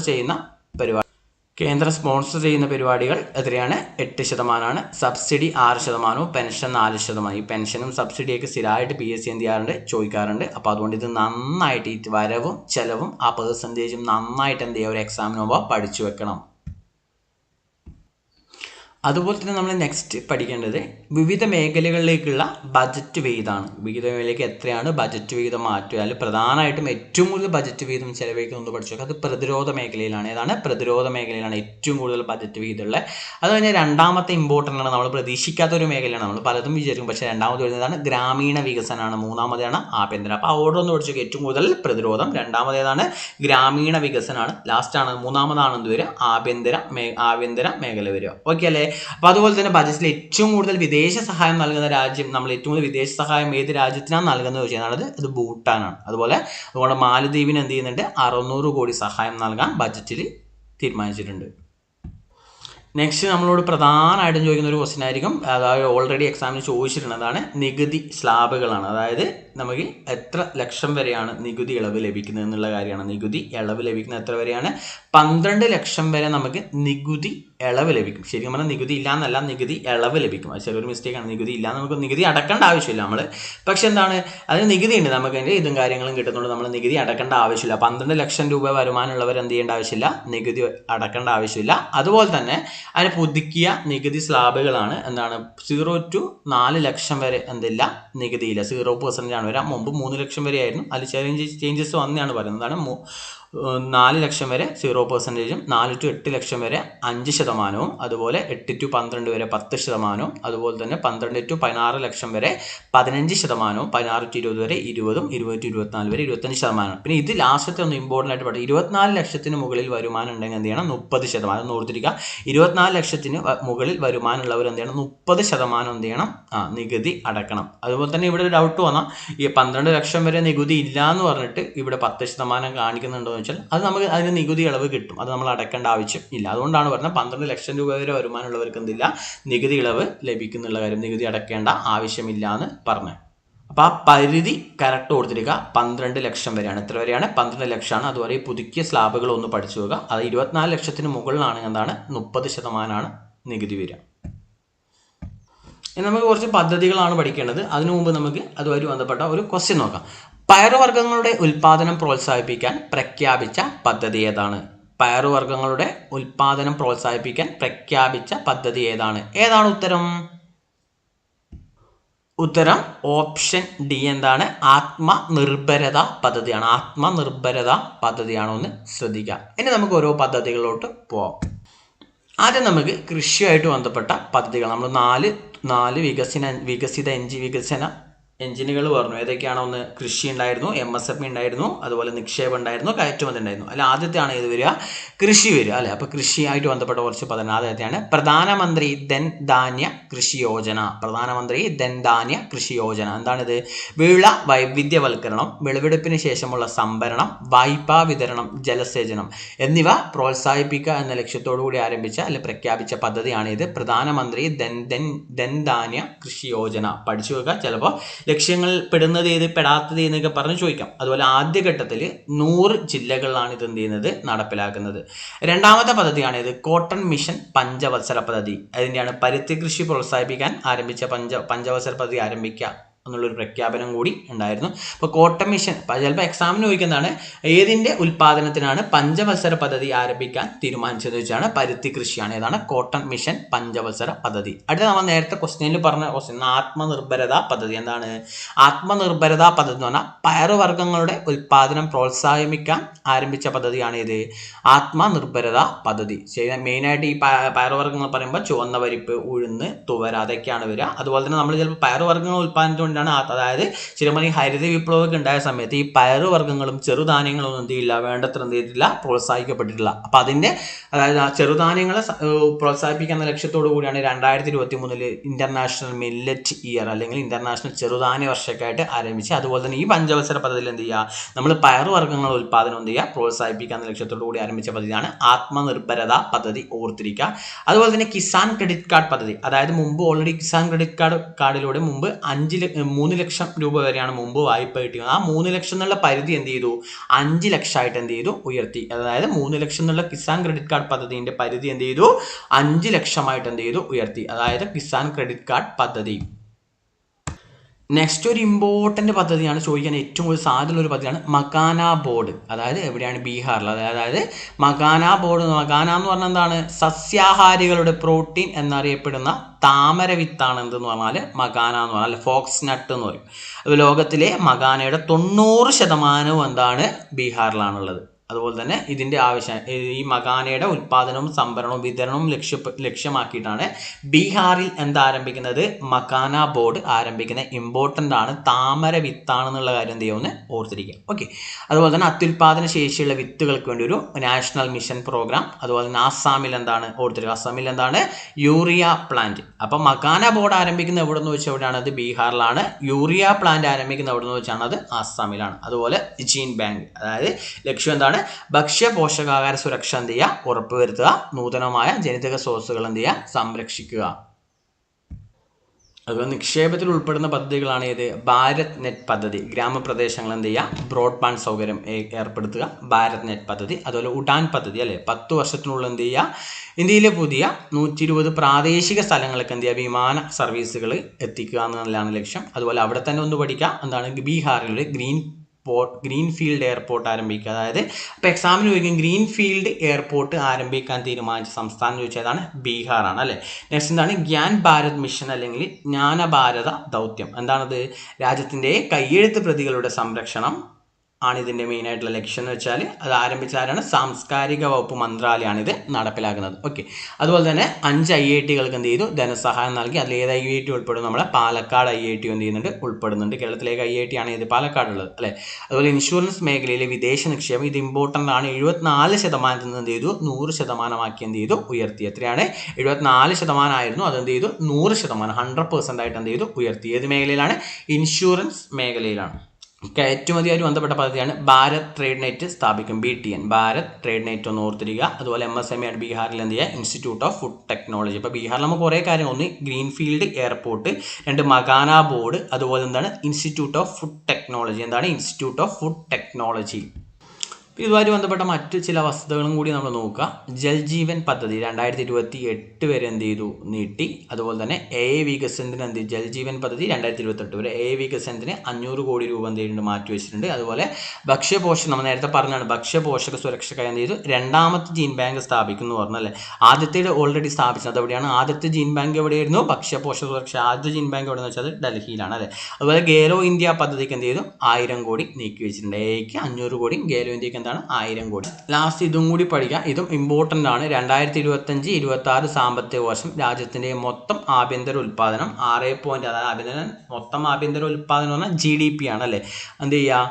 ചെയ്യുന്ന പരിപാടികൾ എത്രയാണ്, 8%. Subsidy 6%, pension 4%. ഈ പെൻഷനും സബ്സിഡിയൊക്കെ സ്ഥിരമായിട്ട് PSC എന്ത് ചെയ്യാറുണ്ട്, ചോദിക്കാറുണ്ട്. അപ്പോൾ അതുകൊണ്ട് ഇത് നന്നായിട്ട് ഈ വരവും ചെലവും ആ പെർസെൻറ്റേജും നന്നായിട്ട് എന്ത് ചെയ്യുക, ഒരു എക്സാമിന് മുമ്പ് പഠിച്ചു വെക്കണം. അതുപോലെ തന്നെ നമ്മൾ നെക്സ്റ്റ് പഠിക്കേണ്ടത് വിവിധ മേഖലകളിലേക്കുള്ള ബജറ്റ് വിഹിതമാണ്. വിവിധ മേഖലയിലേക്ക് എത്രയാണ് ബജറ്റ് വിഹിതം മാറ്റുക. അതിൽ പ്രധാനമായിട്ടും ഏറ്റവും കൂടുതൽ ബജറ്റ് വിഹിതം ചിലവഴിക്കുന്നത് പഠിച്ചു നോക്കുക. അത് പ്രതിരോധ മേഖലയിലാണ്. ഏതാണ്, പ്രതിരോധ മേഖലയിലാണ് ഏറ്റവും കൂടുതൽ ബജറ്റ് വിഹിതമുള്ളത്. അത് കഴിഞ്ഞാൽ രണ്ടാമത്തെ ഇമ്പോർട്ടൻ്റ് ആണ്, നമ്മൾ പ്രതീക്ഷിക്കാത്തൊരു മേഖലയാണ്. നമ്മൾ പലതും വിചാരിക്കും, പക്ഷേ രണ്ടാമത് വരുന്നതാണ് ഗ്രാമീണ വികസനമാണ്. മൂന്നാമതാണ് ആഭ്യന്തരം. അപ്പോൾ ഓർഡർ ഒന്ന് പഠിച്ചു നോക്കുക. ഏറ്റവും കൂടുതൽ പ്രതിരോധം, രണ്ടാമതേതാണ് ഗ്രാമീണ വികസനമാണ്, ലാസ്റ്റാണ് മൂന്നാമതാണ് എന്ത് വരിക, ആഭ്യന്തര മേഖല വരിക. ഓക്കെ അല്ലേ. അപ്പോൾ അതുപോലെ തന്നെ ബജറ്റിൽ ഏറ്റവും കൂടുതൽ വിദേശ സഹായം നൽകുന്ന രാജ്യം, നമ്മൾ ഏറ്റവും കൂടുതൽ വിദേശ സഹായം ഏത് രാജ്യത്തിനാണ് നൽകുന്നത് ചോദിച്ചാൽ അത് ഭൂട്ടാനാണ്. അതുകൊണ്ട് മാലദ്വീപിന് എന്ത് ചെയ്യുന്നുണ്ട്, 600 കോടി സഹായം നൽകാൻ ബജറ്റിൽ തീരുമാനിച്ചിട്ടുണ്ട്. നെക്സ്റ്റ് നമ്മളോട് പ്രധാനമായിട്ടും ചോദിക്കുന്ന ഒരു ക്വസ്റ്റ്യൻ ആയിരിക്കും, അതായത് ഓൾറെഡി എക്സാമിന് ചോദിച്ചിട്ടുള്ളതാണ്, നികുതി സ്ലാബുകളാണ്. അതായത് നമുക്ക് എത്ര ലക്ഷം വരെയാണ് നികുതി ഇളവ് ലഭിക്കുന്നത് എന്നുള്ള കാര്യമാണ്. നികുതി ഇളവ് ലഭിക്കുന്നത് എത്ര വരെയാണ്? 12 ലക്ഷം വരെ നമുക്ക് നികുതി ഇളവ് ലഭിക്കും. ശരിക്കും പറഞ്ഞാൽ നികുതി ഇല്ലാന്നല്ല, നികുതി ഇളവ് ലഭിക്കും. അത് ചെറിയൊരു മിസ്റ്റേക്കാണ്. നികുതി ഇല്ല, നമുക്ക് നികുതി അടക്കേണ്ട ആവശ്യമില്ല നമ്മൾ. പക്ഷെ എന്താണ്, അതിന് നികുതി ഉണ്ട്, നമുക്ക് അതിൻ്റെ ഇതും കാര്യങ്ങളും കിട്ടുന്നുണ്ട്, നമ്മൾ നികുതി അടക്കേണ്ട ആവശ്യമില്ല. 12 ലക്ഷം രൂപ വരുമാനമുള്ളവർ എന്ത് ചെയ്യേണ്ട ആവശ്യമില്ല, നികുതി അടക്കേണ്ട ആവശ്യമില്ല. അതുപോലെ തന്നെ അതിന് പുതുക്കിയ നികുതി സ്ലാബുകളാണ് എന്താണ്, 0 to 4 ലക്ഷം വരെ എന്തില്ല, നികുതിയില്ല, 0% ആണ് വരാം. മുമ്പ് 3 ലക്ഷം വരെ ആയിരുന്നു, അതിൽ ചെറിയ ചേഞ്ചസ് വന്നെയാണ് പറയുന്നത്. അതാണ് 4 ലക്ഷം വരെ 0%, 4 to 8 ലക്ഷം വരെ 5%, അതുപോലെ 8 to 12 വരെ 10%, അതുപോലെ തന്നെ 12 to 16 ലക്ഷം വരെ 15%, 16 to 20 വരെ 20%, 20 to 24 വരെ 25%. പിന്നെ ഇത് ലാസ്റ്റത്തെ ഒന്ന് ഇമ്പോർട്ടൻ്റ് ആയിട്ട് പറയുന്നത്, 24 ലക്ഷത്തിന് മുകളിൽ വരുമാനം ഉണ്ടെങ്കിൽ എന്ത് ചെയ്യണം, 30%. ഓർത്തിരിക്കുക, 24 ലക്ഷത്തിന് മുകളിൽ വരുമാനമുള്ളവർ എന്ത് ചെയ്യണം, 30% എന്ത് ചെയ്യണം, നികുതി അടക്കണം. അതുപോലെ തന്നെ ഇവിടെ ഒരു ഡൗട്ട് വന്നാൽ, ഈ 12 ലക്ഷം വരെ നികുതി ഇല്ല എന്ന് പറഞ്ഞിട്ട് ഇവിടെ 10% കാണിക്കുന്നുണ്ടോ എന്ന് വെച്ചാൽ, അത് നമുക്ക് അതിന് നികുതി ഇളവ് കിട്ടും, അത് നമ്മൾ അടക്കേണ്ട ആവശ്യം ഇല്ല. അതുകൊണ്ടാണ് പറഞ്ഞത് 12 ലക്ഷം രൂപ വരെ വരുമാനമുള്ളവർക്ക് എന്തില്ല, നികുതി ഇളവ് ലഭിക്കുന്നുള്ള കാര്യം, നികുതി അടക്കേണ്ട ആവശ്യമില്ല എന്ന് പറഞ്ഞത്. അപ്പോൾ ആ പരിധി കറക്റ്റ് കൊടുത്തിരിക്കുക, 12 ലക്ഷം വരെയാണ്. എത്ര വരെയാണ്? 12 ലക്ഷമാണ്. അതുപോലെ ഈ പുതുക്കിയ സ്ലാബുകൾ ഒന്ന് പഠിച്ചു പോകുക. അത് 24 ലക്ഷത്തിന് മുകളിലാണ് എന്താണ്, 30% നികുതി വരിക. ഇനി നമുക്ക് കുറച്ച് പദ്ധതികളാണ് പഠിക്കേണ്ടത്. അതിനു മുമ്പ് നമുക്ക് അതുമായി ബന്ധപ്പെട്ട ഒരു ക്വസ്റ്റ്യൻ നോക്കാം. പയറുവർഗ്ഗങ്ങളുടെ ഉൽപ്പാദനം പ്രോത്സാഹിപ്പിക്കാൻ പ്രഖ്യാപിച്ച പദ്ധതി ഏതാണ്? പയറുവർഗ്ഗങ്ങളുടെ ഉൽപ്പാദനം പ്രോത്സാഹിപ്പിക്കാൻ പ്രഖ്യാപിച്ച പദ്ധതി ഏതാണ്? ഏതാണ് ഉത്തരം? ഉത്തരം ഓപ്ഷൻ ഡി. എന്താണ്? ആത്മനിർഭരത പദ്ധതിയാണ്. ആത്മനിർഭരത പദ്ധതിയാണോ എന്ന് ശ്രദ്ധിക്കാം. ഇനി നമുക്ക് ഓരോ പദ്ധതികളിലോട്ട് പോവാം. ആദ്യം നമുക്ക് കൃഷിയുമായിട്ട് ബന്ധപ്പെട്ട പദ്ധതികൾ, നമ്മൾ നാല് വികസിത വികസന എഞ്ചിനുകൾ പറഞ്ഞു. ഏതൊക്കെയാണോ? ഒന്ന് കൃഷി ഉണ്ടായിരുന്നു, MSME ഉണ്ടായിരുന്നു, അതുപോലെ നിക്ഷേപം ഉണ്ടായിരുന്നു, കയറ്റുമതി ഉണ്ടായിരുന്നു. അല്ല, ആദ്യത്തെയാണ് ഇത് വരിക, കൃഷി വരിക അല്ലെ. അപ്പോൾ കൃഷിയായിട്ട് ബന്ധപ്പെട്ട കുറച്ച് പദ്ധതി. ആദ്യത്തെയാണ് പ്രധാനമന്ത്രി ധൻധാന്യ കൃഷി യോജന. പ്രധാനമന്ത്രി ധൻധാന്യ കൃഷി യോജന എന്താണിത്? വിള വൈവിധ്യവൽക്കരണം, വിളവെടുപ്പിന് ശേഷമുള്ള സംഭരണം, വായ്പാ വിതരണം, ജലസേചനം എന്നിവ പ്രോത്സാഹിപ്പിക്കുക എന്ന ലക്ഷ്യത്തോടു കൂടി ആരംഭിച്ച അല്ലെങ്കിൽ പ്രഖ്യാപിച്ച പദ്ധതിയാണ് ഇത്, പ്രധാനമന്ത്രി ധൻധാന്യ കൃഷി യോജന. പഠിച്ചു വെക്കുക, ചിലപ്പോൾ ലക്ഷ്യങ്ങളിൽ പെടുന്നത് ഏത്, പെടാത്തത് എന്നൊക്കെ പറഞ്ഞ് ചോദിക്കാം. അതുപോലെ ആദ്യഘട്ടത്തിൽ 100 ജില്ലകളിലാണ് ഇത് എന്ത് ചെയ്യുന്നത്, നടപ്പിലാക്കുന്നത്. രണ്ടാമത്തെ പദ്ധതിയാണ് ഇത് കോട്ടൺ മിഷൻ പഞ്ചവത്സര പദ്ധതി. അതിൻ്റെയാണ് പരുത്തി കൃഷി പ്രോത്സാഹിപ്പിക്കാൻ ആരംഭിച്ച പഞ്ചവത്സര പദ്ധതി ആരംഭിക്കുക എന്നുള്ളൊരു പ്രഖ്യാപനം കൂടി ഉണ്ടായിരുന്നു. അപ്പോൾ കോട്ടൺ മിഷൻ ചിലപ്പോൾ എക്സാമിന് ചോദിക്കുന്നതാണ്, ഏതിൻ്റെ ഉൽപ്പാദനത്തിനാണ് പഞ്ചവത്സര പദ്ധതി ആരംഭിക്കാൻ തീരുമാനിച്ചത് വെച്ചാണ് പരുത്തി കൃഷിയാണ്. ഏതാണ്? കോട്ടൺ മിഷൻ പഞ്ചവത്സര പദ്ധതി. അടുത്ത നമ്മൾ നേരത്തെ ക്വസ്റ്റ്യനിൽ പറഞ്ഞ ക്വസ്റ്റ്യൻ ആത്മനിർഭരത പദ്ധതി. എന്താണ് ആത്മനിർഭരത പദ്ധതി എന്ന് പറഞ്ഞാൽ? പയറുവർഗ്ഗങ്ങളുടെ ഉൽപ്പാദനം പ്രോത്സാഹിപ്പിക്കാൻ ആരംഭിച്ച പദ്ധതിയാണ് ഇത്, ആത്മനിർഭരത പദ്ധതി. മെയിനായിട്ട് ഈ പയറുവർഗ്ഗങ്ങൾ പറയുമ്പോൾ ചുവന്ന പരിപ്പ്, ഉഴുന്ന്, തുവര അതൊക്കെയാണ് വരിക. അതുപോലെ തന്നെ നമ്മൾ ചിലപ്പോൾ പയറുവർഗ്ഗങ്ങൾ ഉൽപ്പാദനത്തിന്, അതായത് ശരിക്കും ഈ ഹരിത വിപ്ലവമൊക്കെ ഉണ്ടായ സമയത്ത് ഈ പയറുവർഗ്ഗങ്ങളും ചെറുധാന്യങ്ങളും ഒന്നും എന്ത് ചെയ്യില്ല, വേണ്ടത്ര എന്ത് ചെയ്തിട്ടില്ല, പ്രോത്സാഹിക്കപ്പെട്ടിട്ടില്ല. അപ്പം അതിൻ്റെ അതായത് ആ ചെറുധാന്യങ്ങളെ പ്രോത്സാഹിപ്പിക്കുന്ന ലക്ഷ്യത്തോടു കൂടിയാണ് 2023 ഇന്റർനാഷണൽ മില്ലറ്റ് ഇയർ അല്ലെങ്കിൽ ഇന്റർനാഷണൽ ചെറുധാന്യ വർഷക്കായിട്ട് ആരംഭിച്ചത്. അതുപോലെ തന്നെ ഈ പഞ്ചവത്സര പദ്ധതിയിൽ എന്ത് ചെയ്യുക, നമ്മൾ പയറുവർഗ്ഗങ്ങളുടെ ഉൽപ്പാദനം എന്ത് ചെയ്യുക, പ്രോത്സാഹിപ്പിക്കുന്ന ലക്ഷ്യത്തോടു കൂടി ആരംഭിച്ച പദ്ധതിയാണ് ആത്മനിർഭരത പദ്ധതി. ഓർത്തിരിക്കുക. അതുപോലെ തന്നെ കിസാൻ ക്രെഡിറ്റ് കാർഡ് പദ്ധതി. അതായത് മുമ്പ് ഓൾറെഡി കിസാൻ ക്രെഡിറ്റ് കാർഡിലൂടെ മുമ്പ് 3 ലക്ഷം രൂപ വരെയാണ് മുമ്പ് വായ്പ കിട്ടിയത്. ആ 3 ലക്ഷം എന്നുള്ള പരിധി എന്ത് ചെയ്തു, 5 ലക്ഷമായിട്ട് എന്ത് ചെയ്തു, ഉയർത്തി. അതായത് 3 ലക്ഷം എന്നുള്ള കിസാൻ ക്രെഡിറ്റ് കാർഡ് പദ്ധതിന്റെ പരിധി എന്ത് ചെയ്തു, 5 ലക്ഷമായിട്ട് എന്ത് ചെയ്തു, ഉയർത്തി. അതായത് കിസാൻ ക്രെഡിറ്റ് കാർഡ് പദ്ധതി. നെക്സ്റ്റ് ഒരു ഇമ്പോർട്ടൻ്റ് പദ്ധതിയാണ്, ചോദിക്കാൻ ഏറ്റവും കൂടുതൽ സാധ്യതയുള്ള ഒരു പദ്ധതിയാണ് മകാന ബോർഡ്. അതായത് എവിടെയാണ്? ബീഹാറിൽ. അതായത് മകാന ബോർഡ്. മകാന എന്ന് പറഞ്ഞാൽ എന്താണ്? സസ്യാഹാരികളുടെ പ്രോട്ടീൻ എന്നറിയപ്പെടുന്ന താമര വിത്താണ് എന്തെന്ന് പറഞ്ഞാൽ മകാന എന്ന് പറഞ്ഞാൽ ഫോക്സ് നട്ട് എന്ന് പറയും. അത് ലോകത്തിലെ മകാനയുടെ 90% എന്താണ്, ബീഹാറിലാണുള്ളത്. അതുപോലെ തന്നെ ഇതിൻ്റെ ആവശ്യം, ഈ മകാനയുടെ ഉൽപ്പാദനവും സംഭരണവും വിതരണവും ലക്ഷ്യമാക്കിയിട്ടാണ് ബീഹാറിൽ എന്താരംഭിക്കുന്നത്, മകാന ബോർഡ് ആരംഭിക്കുന്നത്. ഇമ്പോർട്ടൻ്റ് ആണ്, താമര വിത്താണെന്നുള്ള കാര്യം എന്ത് ചെയ്യുമെന്ന് ഓർത്തിരിക്കുക. ഓക്കെ. അതുപോലെ തന്നെ അത്യുൽപാദന ശേഷിയുള്ള വിത്തുകൾക്ക് വേണ്ടി ഒരു നാഷണൽ മിഷൻ പ്രോഗ്രാം. അതുപോലെ തന്നെ ആസാമിൽ എന്താണ്, ഓർത്തിരിക്കുക, ആസാമിൽ എന്താണ്, യൂറിയ പ്ലാന്റ്. അപ്പം മകാന ബോർഡ് ആരംഭിക്കുന്നത് എവിടെ നിന്ന് വെച്ചാൽ എവിടെയാണ്? അത് ബീഹാറിലാണ്. യൂറിയ പ്ലാന്റ് ആരംഭിക്കുന്നത് എവിടെ നിന്ന് വെച്ചാണ്? അത് ആസാമിലാണ്. അതുപോലെ ജീൻ ബാങ്ക്, അതായത് ലക്ഷ്യം എന്താണ്, എന്താണ് ഭക്ഷ്യ പോഷകാഹാര സുരക്ഷ എന്ത് ചെയ്യുക ഉറപ്പുവരുത്തുക, നൂതനമായ ജനിതക സ്രോതസ്സുകൾ എന്ത് ചെയ്യുക സംരക്ഷിക്കുക. അതുപോലെ നിക്ഷേപത്തിൽ ഉൾപ്പെടുന്ന പദ്ധതികളാണ് ഏത് ഭാരത് നെറ്റ് പദ്ധതി, ഗ്രാമപ്രദേശങ്ങൾ എന്ത് ചെയ്യുക ബ്രോഡ്ബാൻഡ് സൗകര്യം ഏർപ്പെടുത്തുക, ഭാരത് നെറ്റ് പദ്ധതി. അതുപോലെ ഉഡാൻ പദ്ധതി അല്ലേ 10 വർഷത്തിനുള്ളിൽ എന്ത് ചെയ്യുക ഇന്ത്യയിലെ പുതിയ 120 പ്രാദേശിക സ്ഥലങ്ങൾക്ക് എന്ത് ചെയ്യുക വിമാന സർവീസുകൾ എത്തിക്കുക എന്നുള്ളതാണ് ലക്ഷ്യം. അതുപോലെ അവിടെ തന്നെ ഒന്ന് പഠിക്കുക എന്താണ് ബീഹാറിൽ ഗ്രീൻഫീൽഡ് എയർപോർട്ട് ആരംഭിക്കുക. അതായത് ഇപ്പോൾ എക്സാമിന് ചോദിക്കും ഗ്രീൻഫീൽഡ് എയർപോർട്ട് ആരംഭിക്കാൻ തീരുമാനിച്ച സംസ്ഥാനം ചോദിച്ചതാണ് ബീഹാറാണ് അല്ലേ. നെക്സ്റ്റ് എന്താണ് ഗ്യാൻ ഭാരത് മിഷൻ അല്ലെങ്കിൽ ജ്ഞാനഭാരത ദൗത്യം. എന്താണത് രാജ്യത്തിൻ്റെ കയ്യെഴുത്ത് പ്രതികളുടെ സംരക്ഷണം ആണ് ഇതിൻ്റെ മെയിൻ ആയിട്ടുള്ള ലക്ഷ്യം എന്ന് വെച്ചാൽ അത് ആരംഭിച്ച ആരാണ് സാംസ്കാരിക വകുപ്പ് മന്ത്രാലയമാണ് ഇത് നടപ്പിലാക്കുന്നത്. ഓക്കെ. അതുപോലെ തന്നെ 5 IITകൾക്ക് എന്ത് ചെയ്തു ധനസഹായം നൽകി. അതിൽ ഏത് IIT ഉൾപ്പെടും നമ്മളെ പാലക്കാട് IIT എന്ത് ചെയ്യുന്നുണ്ട് ഉൾപ്പെടുന്നുണ്ട്. കേരളത്തിലേക്ക് IIT ആണ് ഇത് പാലക്കാടുള്ളത് അല്ലേ. അതുപോലെ ഇൻഷുറൻസ് മേഖലയിലെ വിദേശ നിക്ഷേപം ഇത് ഇമ്പോർട്ടൻ്റ് ആണ്. 74% എന്ത് ചെയ്തു 100% എന്ത് ചെയ്തു ഉയർത്തി. എത്രയാണ് 74% ആയിരുന്നു അതെന്ത് ചെയ്തു 100% 100% ആയിട്ട് എന്ത് ചെയ്തു ഉയർത്തി. ഏത് മേഖലയിലാണ് ഇൻഷുറൻസ് മേഖലയിലാണ്. കയറ്റുമതിയായിട്ട് ബന്ധപ്പെട്ട പദ്ധതിയാണ് ഭാരത് ട്രേഡ് നെറ്റ് സ്ഥാപിക്കും BTN ഭാരത് ട്രേഡ് നെറ്റ് ഒന്ന് ഓർത്തിരിക്കുക. അതുപോലെ MSME ആണ് ബീഹാറിൽ എന്ത് ചെയ്യുക ഇൻസ്റ്റിറ്റ്യൂട്ട് ഓഫ് ഫുഡ് ടെക്നോളജി. ഇപ്പോൾ ബീഹാറിൽ നമുക്ക് കുറേ കാര്യം ഒന്ന് ഗ്രീൻഫീൽഡ് എയർപോർട്ട്, 2 മകാന ബോർഡ്, അതുപോലെ എന്താണ് ഇൻസ്റ്റിറ്റ്യൂട്ട് ഓഫ് ഫുഡ് ടെക്നോളജി. എന്താണ് ഇൻസ്റ്റിറ്റ്യൂട്ട് ഓഫ് ഫുഡ് ടെക്നോളജി. ഇതുമായി ബന്ധപ്പെട്ട മറ്റു ചില വസ്തുതകളും കൂടി നമ്മൾ നോക്കുക. ജൽജീവൻ പദ്ധതി 2028 വരെ എന്ത് ചെയ്തു നീട്ടി. അതുപോലെ തന്നെ AI വികസനത്തിന് എന്ത് ജൽജീവൻ പദ്ധതി 2028 വരെ AI വികസനത്തിന് 500 കോടി രൂപ എന്ത് ചെയ്തിട്ടുണ്ട് മാറ്റി വെച്ചിട്ടുണ്ട്. അതുപോലെ ഭക്ഷ്യപോഷകം നമ്മൾ നേരത്തെ പറഞ്ഞാണ് ഭക്ഷ്യപോഷക സുരക്ഷയ്ക്കായി എന്ത് ചെയ്തു 2ാമത്തെ ജീൻ ബാങ്ക് സ്ഥാപിക്കുന്നു പറഞ്ഞല്ലേ. ആദ്യത്തെ ഓൾറെഡി സ്ഥാപിച്ചത് എവിടെയാണ് ആദ്യത്തെ ജീൻ ബാങ്ക് എവിടെയായിരുന്നു ഭക്ഷ്യപോഷക സുരക്ഷ ആദ്യത്തെ ജീൻ ബാങ്ക് എവിടെയെന്ന് വെച്ചാൽ ഡൽഹിയിലാണ് അല്ലേ. അതുപോലെ ഗേലോ ഇന്ത്യ പദ്ധതിക്ക് എന്ത് ചെയ്തു 1000 കോടി നീക്കി വെച്ചിട്ടുണ്ട്. AIക്ക് 500 കോടി ഗേലോ ഇന്ത്യക്ക് 1000 കോടി. ലാസ്റ്റ് ഇതും കൂടി പഠിക്കുക, ഇതും ഇമ്പോർട്ടൻ്റ് ആണ്. 2025-26 സാമ്പത്തിക വർഷം രാജ്യത്തിൻ്റെ മൊത്തം ആഭ്യന്തര ഉൽപ്പാദനം 6 അതായത് മൊത്തം ആഭ്യന്തര ഉൽപ്പാദനം എന്ന് പറഞ്ഞാൽ GDP ആണ് അല്ലേ. എന്ത് ചെയ്യുക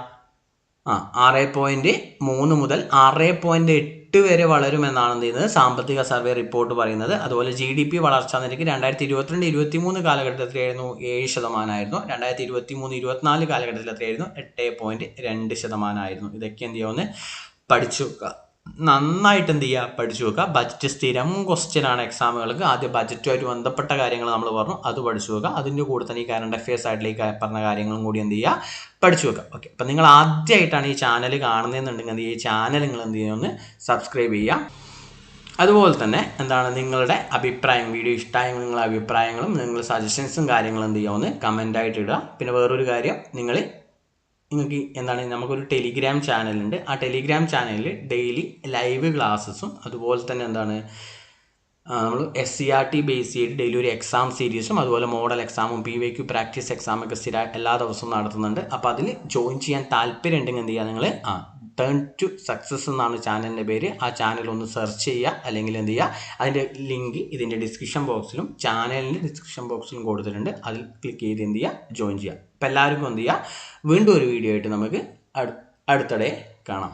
6.3 മുതൽ 6.8 വരെ വളരുമെന്നാണ് എന്ത് ചെയ്യുന്നത് സാമ്പത്തിക സർവേ റിപ്പോർട്ട് പറയുന്നത്. അതുപോലെ GDP വളർച്ചാ നിരക്ക് 2022-23 കാലഘട്ടത്തിൽ എത്രയായിരുന്നു 7% ആയിരുന്നു. 2023-24 കാലഘട്ടത്തിൽ എത്രയായിരുന്നു 8.2% ആയിരുന്നു. ഇതൊക്കെ എന്ത് ചെയ്യുമെന്ന് പഠിച്ചു വെക്കുക, നന്നായിട്ട് എന്ത് ചെയ്യുക പഠിച്ചു വെക്കുക. ബഡ്ജറ്റ് സ്ഥിരം ക്വസ്റ്റ്യൻ ആണ് എക്സാമുകൾക്ക്. ആദ്യം ബഡ്ജറ്റുമായിട്ട് ബന്ധപ്പെട്ട കാര്യങ്ങൾ നമ്മൾ പറഞ്ഞു, അത് പഠിച്ചു വെക്കുക. അതിൻ്റെ കൂടെ തന്നെ ഈ കറണ്ട് അഫയേഴ്സ് ആയിട്ടിലേക്ക് പറഞ്ഞ കാര്യങ്ങളും കൂടി എന്ത് ചെയ്യുക പഠിച്ചു വെക്കുക. ഓക്കെ. അപ്പം നിങ്ങൾ ആദ്യമായിട്ടാണ് ഈ ചാനൽ കാണുന്നതെന്നുണ്ടെങ്കിൽ ഈ ചാനൽ നിങ്ങൾ എന്ത് ചെയ്യുക ഒന്ന് സബ്സ്ക്രൈബ് ചെയ്യുക. അതുപോലെ തന്നെ എന്താണ് നിങ്ങളുടെ അഭിപ്രായം, വീഡിയോ ഇഷ്ടമായ നിങ്ങളുടെ അഭിപ്രായങ്ങളും നിങ്ങളുടെ സജഷൻസും കാര്യങ്ങളും എന്ത് ചെയ്യുക ഒന്ന് കമൻ്റായിട്ട് ഇടുക. പിന്നെ വേറൊരു കാര്യം നിങ്ങൾക്ക് എന്താണ് നമുക്കൊരു ടെലിഗ്രാം ചാനലുണ്ട്. ആ ടെലിഗ്രാം ചാനലിൽ ഡെയിലി ലൈവ് ക്ലാസ്സസും അതുപോലെ തന്നെ എന്താണ് നമ്മൾ SCRT ബേസ് ചെയ്ത് ഡെയിലി ഒരു എക്സാം സീരീസും അതുപോലെ മോഡൽ എക്സാമും PYQ പ്രാക്ടീസ് എക്സാമൊക്കെ എല്ലാ ദിവസവും നടത്തുന്നുണ്ട്. അപ്പോൾ അതിൽ ജോയിൻ ചെയ്യാൻ താല്പര്യം ഉണ്ടെങ്കിൽ എന്ത് ചെയ്യുക നിങ്ങൾ ടേൺ ടു സക്സസ് എന്നാണ് ചാനലിൻ്റെ പേര്. ആ ചാനൽ ഒന്ന് സെർച്ച് ചെയ്യുക, അല്ലെങ്കിൽ എന്ത് ചെയ്യുക അതിൻ്റെ ലിങ്ക് ഇതിൻ്റെ ഡിസ്ക്രിപ്ഷൻ ബോക്സിലും ചാനലിൻ്റെ ഡിസ്ക്രിപ്ഷൻ ബോക്സിലും കൊടുത്തിട്ടുണ്ട്. അതിൽ ക്ലിക്ക് ചെയ്ത് എന്ത് ചെയ്യുക ജോയിൻ ചെയ്യുക. അപ്പോൾ എല്ലാവർക്കും എന്ത് ചെയ്യുക വീണ്ടും ഒരു വീഡിയോ ആയിട്ട് നമുക്ക് അടുത്തിടെ കാണാം.